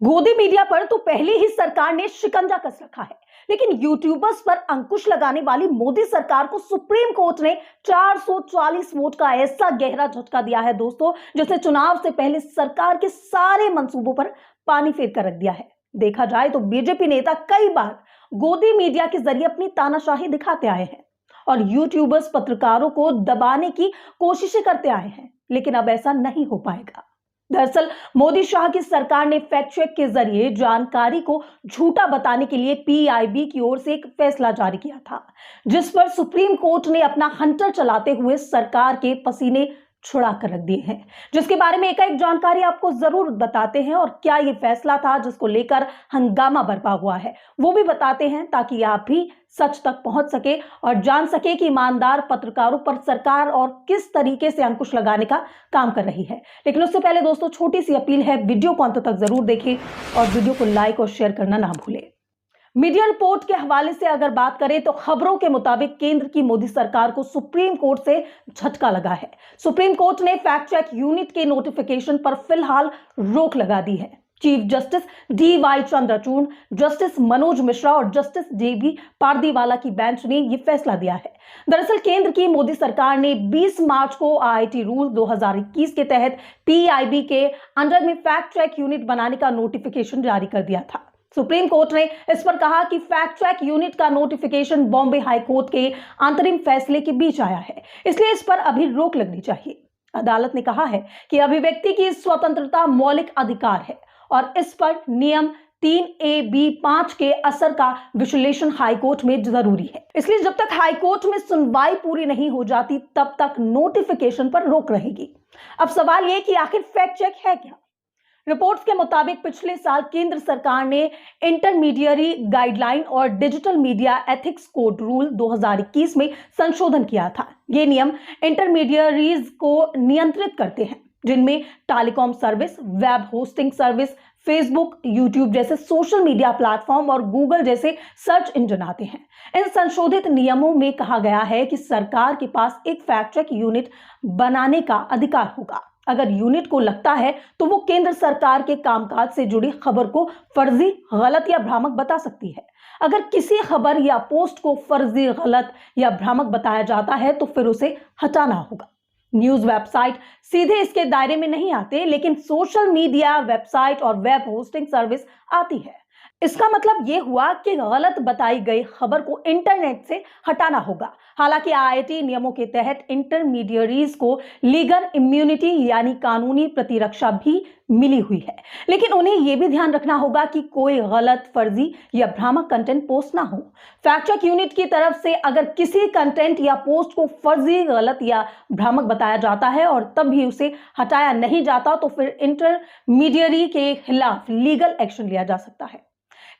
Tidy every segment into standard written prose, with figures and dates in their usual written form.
गोदी मीडिया पर तो पहले ही सरकार ने शिकंजा कस रखा है, लेकिन यूट्यूबर्स पर अंकुश लगाने वाली मोदी सरकार को सुप्रीम कोर्ट ने 440 वोट का ऐसा गहरा झटका दिया है दोस्तों, जिसने चुनाव से पहले सरकार के सारे मंसूबों पर पानी फेर कर रख दिया है। देखा जाए तो बीजेपी नेता कई बार गोदी मीडिया के जरिए अपनी तानाशाही दिखाते आए हैं और यूट्यूबर्स पत्रकारों को दबाने की कोशिशें करते आए हैं, लेकिन अब ऐसा नहीं हो पाएगा। दरअसल मोदी शाह की सरकार ने फैक्ट चेक के जरिए जानकारी को झूठा बताने के लिए पीआईबी की ओर से एक फैसला जारी किया था, जिस पर सुप्रीम कोर्ट ने अपना हंटर चलाते हुए सरकार के पसीने छुड़ा कर रख दिए हैं, जिसके बारे में एक जानकारी आपको जरूर बताते हैं। और क्या ये फैसला था जिसको लेकर हंगामा बरपा हुआ है, वो भी बताते हैं, ताकि आप भी सच तक पहुंच सके और जान सके कि ईमानदार पत्रकारों पर सरकार और किस तरीके से अंकुश लगाने का काम कर रही है। लेकिन उससे पहले दोस्तों छोटी सी अपील है, वीडियो को अंत तक जरूर देखें और वीडियो को लाइक और शेयर करना ना भूलें। मीडिया रिपोर्ट के हवाले से अगर बात करें तो खबरों के मुताबिक केंद्र की मोदी सरकार को सुप्रीम कोर्ट से झटका लगा है। सुप्रीम कोर्ट ने फैक्ट चेक यूनिट के नोटिफिकेशन पर फिलहाल रोक लगा दी है। Chief justice D.Y.. Chandrachud, justice Manoj Mishra और जस्टिस जे.बी. पारदीवाला की बेंच ने यह फैसला दिया है। दरअसल केंद्र की मोदी सरकार ने 20 मार्च को आईटी रूल 2021 के तहत पीआईबी के अंडर में फैक्ट चेक यूनिट बनाने का नोटिफिकेशन जारी कर दिया था। सुप्रीम कोर्ट ने इस पर कहा कि फैक्ट चेक यूनिट का नोटिफिकेशन बॉम्बे हाई कोर्ट के अंतरिम फैसले के बीच आया है, इसलिए इस पर अभी रोक लगनी चाहिए। अदालत ने कहा है कि अभिव्यक्ति की स्वतंत्रता मौलिक अधिकार है और इस पर नियम 3A(b)(5) के असर का विश्लेषण हाईकोर्ट में जरूरी है। इसलिए जब तक हाईकोर्ट में सुनवाई पूरी नहीं हो जाती तब तक नोटिफिकेशन पर रोक रहेगी। अब सवाल यह कि आखिर फैक्ट चेक है क्या? रिपोर्ट्स के मुताबिक पिछले साल केंद्र सरकार ने इंटरमीडियरी गाइडलाइन और digital media ethics code rule 2021 में संशोधन किया था। ये नियम इंटरमीडियरीज को नियंत्रित करते हैं, जिनमें telecom service, web hosting service, Facebook, YouTube जैसे सोशल मीडिया प्लेटफॉर्म और गूगल जैसे सर्च इंजन आते हैं। इन संशोधित नियमों में कहा गया है कि सरकार के पास एक फैक्ट चेक यूनिट बनाने का अधिकार होगा। अगर यूनिट को लगता है तो वो केंद्र सरकार के कामकाज से जुड़ी खबर को फर्जी, गलत या भ्रामक बता सकती है। अगर किसी खबर या पोस्ट को फर्जी, गलत या भ्रामक बताया जाता है तो फिर उसे हटाना होगा। न्यूज वेबसाइट सीधे इसके दायरे में नहीं आते, लेकिन सोशल मीडिया वेबसाइट और वेब होस्टिंग सर्विस आती है। इसका मतलब यह हुआ कि गलत बताई गई खबर को इंटरनेट से हटाना होगा। हालांकि आईटी नियमों के तहत इंटरमीडियरीज को लीगल इम्यूनिटी यानी कानूनी प्रतिरक्षा भी मिली हुई है, लेकिन उन्हें यह भी ध्यान रखना होगा कि कोई गलत, फर्जी या भ्रामक कंटेंट पोस्ट ना हो। फैक्ट चेक यूनिट की तरफ से अगर किसी कंटेंट या पोस्ट को फर्जी, गलत या भ्रामक बताया जाता है और तब भी उसे हटाया नहीं जाता तो फिर इंटरमीडियरी के खिलाफ लीगल एक्शन लिया जा सकता है।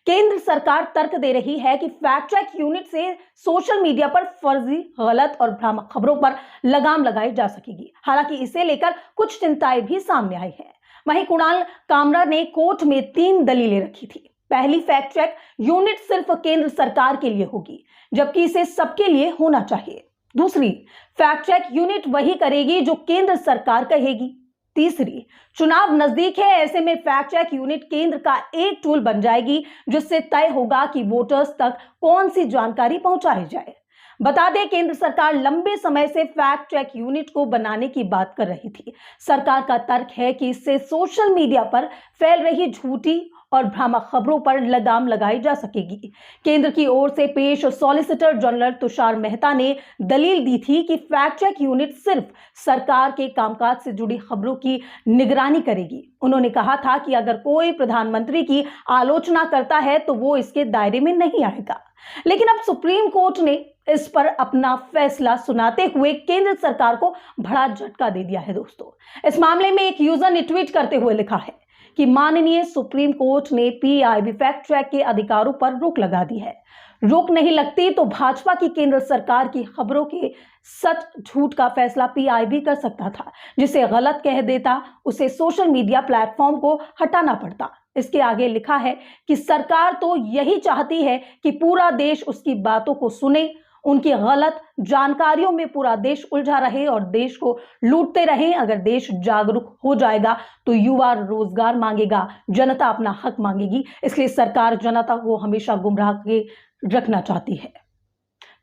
केंद्र सरकार तर्क दे रही है कि फैक्ट चेक यूनिट से सोशल मीडिया पर फर्जी, गलत और भ्रामक खबरों पर लगाम लगाई जा सकेगी। हालांकि इसे लेकर कुछ चिंताएं भी सामने आई हैं। वहीं कुणाल कामरा ने कोर्ट में 3 दलीलें रखी थी। पहली, फैक्ट चेक यूनिट सिर्फ केंद्र सरकार के लिए होगी, जबकि इसे सबके लिए होना चाहिए। दूसरी, फैक्ट चेक यूनिट वही करेगी जो केंद्र सरकार कहेगी। तीसरी, चुनाव नजदीक है, ऐसे में फैक्ट चेक यूनिट केंद्र का एक टूल बन जाएगी, जिससे तय होगा कि वोटर्स तक कौन सी जानकारी पहुंचाई जाए। बता दें, केंद्र सरकार लंबे समय से फैक्ट चेक यूनिट को बनाने की बात कर रही थी। सरकार का तर्क है कि इससे सोशल मीडिया पर फैल रही झूठी और भ्रामक खबरों पर लगाम लगाई जा सकेगी। केंद्र की ओर से पेश सॉलिसिटर जनरल तुषार मेहता ने दलील दी थी कि फैक्ट चेक यूनिट सिर्फ सरकार के कामकाज से जुड़ी खबरों की निगरानी करेगी। उन्होंने कहा था कि अगर कोई प्रधानमंत्री की आलोचना करता है तो वो इसके दायरे में नहीं आएगा। लेकिन अब सुप्रीम कोर्ट ने इस पर अपना फैसला सुनाते हुए केंद्र सरकार को बड़ा झटका दे दिया है दोस्तों। इस मामले में एक यूजर ने ट्वीट करते हुए लिखा है कि माननीय सुप्रीम कोर्ट ने पीआईबी फैक्ट चेक के अधिकारों पर रोक लगा दी है। रोक नहीं लगती तो भाजपा की केंद्र सरकार की खबरों के सच झूठ का फैसला पीआईबी कर सकता था। जिसे गलत कह देता उसे सोशल मीडिया प्लेटफॉर्म को हटाना पड़ता। इसके आगे लिखा है कि सरकार तो यही चाहती है कि पूरा देश उसकी बातों को सुने, उनकी गलत जानकारियों में पूरा देश उलझा रहे और देश को लूटते रहे। अगर देश जागरूक हो जाएगा तो युवा रोजगार मांगेगा, जनता अपना हक मांगेगी। इसलिए सरकार जनता को हमेशा गुमराह के रखना चाहती है।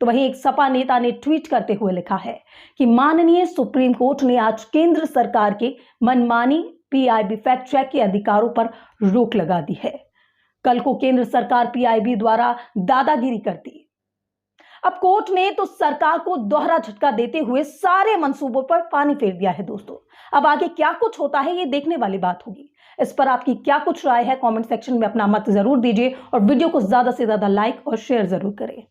तो वहीं एक सपा नेता ने ट्वीट करते हुए लिखा है कि माननीय सुप्रीम कोर्ट ने आज केंद्र सरकार के मनमानी पीआईबी फैक्ट चेक के अधिकारों पर रोक लगा दी है। कल को केंद्र सरकार पीआईबी द्वारा दादागिरी करती। अब कोर्ट ने तो सरकार को दोहरा झटका देते हुए सारे मंसूबों पर पानी फेर दिया है दोस्तों। अब आगे क्या कुछ होता है ये देखने वाली बात होगी। इस पर आपकी क्या कुछ राय है, कमेंट सेक्शन में अपना मत जरूर दीजिए और वीडियो को ज्यादा से ज्यादा लाइक और शेयर जरूर करें।